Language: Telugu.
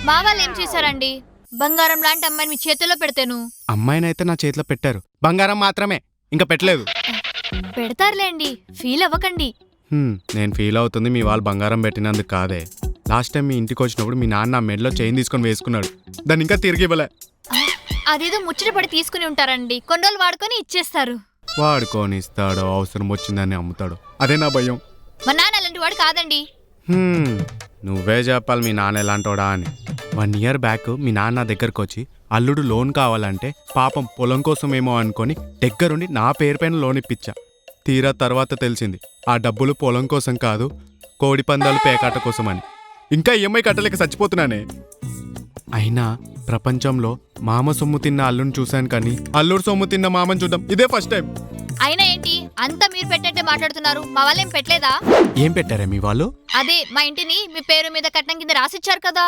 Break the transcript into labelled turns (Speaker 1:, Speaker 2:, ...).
Speaker 1: మా వాళ్ళు ఏం చేశారండి? బంగారం లాంటి అమ్మాయిని మీ చేతిలో పెడతాను.
Speaker 2: అమ్మాయినైతే నా చేతిలో పెట్టారు, బంగారం మాత్రమే, ఇంకా పెట్టలేదు.
Speaker 1: పెడతారులేండి, ఫీల్ అవ్వకండి.
Speaker 2: నేను ఫీల్ అవుతుంది మీ వాళ్ళు బంగారం పెట్టినందుకు కాదే. లాస్ట్ టైం మీ ఇంటికి వచ్చినప్పుడు మీ నాన్న నా మెడలో చైన్ తీసుకొని వేసుకున్నాడు, దాన్ని ఇంకా తిరిగి ఇవ్వలే.
Speaker 1: అదేదో ముచ్చట పడి తీసుకుని ఉంటారండి, కొన్ని రోజులు వాడుకొని ఇచ్చేస్తారు.
Speaker 2: వాడుకొని ఇస్తాడో అవసరం వచ్చిందని అమ్ముతాడు, అదే నా భయం.
Speaker 1: మా నాన్న అలాంటి వాడు కాదండి.
Speaker 2: నువ్వే చెప్పాలి మీ నాన్న ఎలాంటోడా అని. 1 year బ్యాక్ మీ నాన్న దగ్గరకు వచ్చి అల్లుడు లోన్ కావాలంటే పాపం పొలం కోసమేమో అనుకొని దగ్గరుండి నా పేరు పైన లోన్ ఇప్పించా. తీరా తర్వాత తెలిసింది ఆ డబ్బులు పొలం కోసం కాదు, కోడి పందాలు పేకాట కోసం అని. ఇంకా ఈఎంఐ కట్టలేక చచ్చిపోతున్నానే. అయినా ప్రపంచంలో మామ సొమ్ము తిన్న అల్లుని చూశాను, కానీ అల్లుడు సొమ్ము తిన్న మామని చూద్దాం ఇదే ఫస్ట్ టైం.
Speaker 1: అయినా ఏంటి అంతా మీరు పెట్టంటే మాట్లాడుతున్నారు? మా వాళ్ళేం పెట్టలేదా?
Speaker 2: ఏం పెట్టారే మీ వాళ్ళు?
Speaker 1: అదే మా ఇంటిని మీ పేరు మీద కట్నం కింద రాసిచ్చారు కదా.